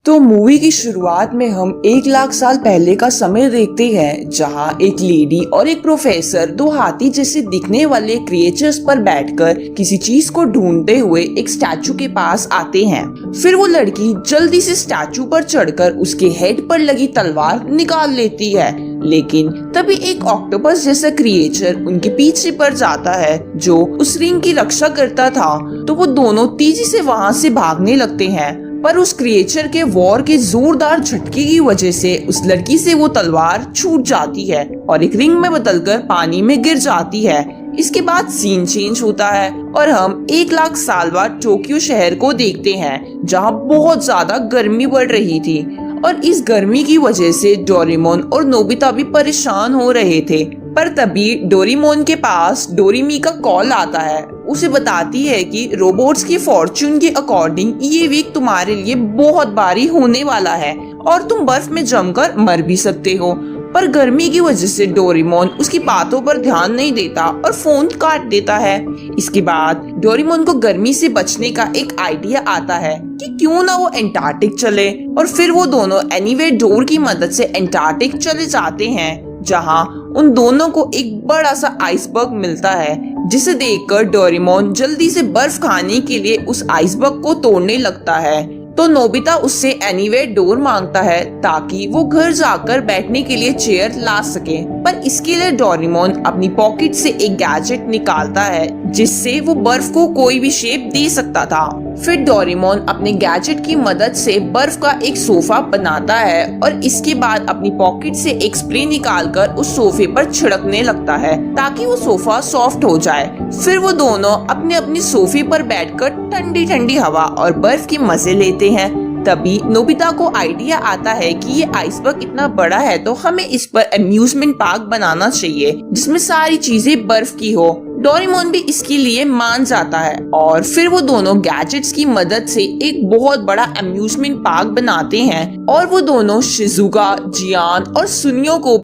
तो मूवी की शुरुआत में हम 1 लाख साल पहले का समय देखते हैं, जहां एक लेडी और एक प्रोफेसर दो हाथी जैसे दिखने वाले क्रिएचर्स पर बैठकर किसी चीज को ढूंढते हुए एक स्टैचू के पास आते हैं। फिर वो लड़की जल्दी से स्टैचू पर चढ़कर उसके हेड पर लगी तलवार निकाल लेती है, लेकिन तभी एक ऑक्टोपस जैसा क्रिएचर उनके पीछे पड़ जाता है जो उस रिंग की रक्षा करता था। तो वो दोनों तेजी से वहाँ से भागने लगते हैं, पर उस क्रिएचर के वॉर के जोरदार झटके की वजह से उस लड़की से वो तलवार छूट जाती है और एक रिंग में बदलकर पानी में गिर जाती है। इसके बाद सीन चेंज होता है और हम 1 लाख साल बाद टोक्यो शहर को देखते हैं, जहां बहुत ज्यादा गर्मी बढ़ रही थी और इस गर्मी की वजह से डोरेमोन और नोबिता भी परेशान हो रहे थे। पर तभी डोरेमोन के पास डोरेमी का कॉल आता है। उसे बताती है कि रोबोट्स की फॉर्च्यून के अकॉर्डिंग ये वीक तुम्हारे लिए बहुत भारी होने वाला है और तुम बर्फ में जमकर मर भी सकते हो। पर गर्मी की वजह से डोरेमोन उसकी बातों पर ध्यान नहीं देता और फोन काट देता है। इसके बाद डोरेमोन को गर्मी से बचने का एक आइडिया आता है कि क्यों ना वो एंटार्क्टिक चले, और फिर वो दोनों एनीवे डोर की मदद से एंटार्क्टिक चले जाते हैं, जहां उन दोनों को एक बड़ा सा आइसबर्ग मिलता है, जिसे देखकर डोरेमोन जल्दी से बर्फ खाने के लिए उस आइसबर्ग को तोड़ने लगता है। तो नोबिता उससे एनीवे डोर मांगता है ताकि वो घर जाकर बैठने के लिए चेयर ला सके, पर इसके लिए डोरेमोन अपनी पॉकेट से एक गैजेट निकालता है जिससे वो बर्फ को कोई भी शेप दे सकता था। फिर डोरेमोन अपने गैजेट की मदद से बर्फ का एक सोफा बनाता है और इसके बाद अपनी पॉकेट से एक स्प्रे निकालकर उस सोफे पर छिड़कने लगता है ताकि वो सोफा सॉफ्ट हो जाए। फिर वो दोनों अपने अपने सोफे पर बैठकर ठंडी ठंडी हवा और बर्फ के मजे लेते हैं। तभी नोबिता को आइडिया आता है कि ये आइसबर्ग इतना बड़ा है तो हमें इस पर अम्यूजमेंट पार्क बनाना चाहिए जिसमें सारी चीजें बर्फ की हो। डोरेमोन भी इसके लिए मान जाता है और फिर वो दोनों गैजेट्स की मदद से एक बहुत बड़ा अम्यूजमेंट पार्क बनाते हैं और वो दोनों शिजुका, जियान और सुनियो को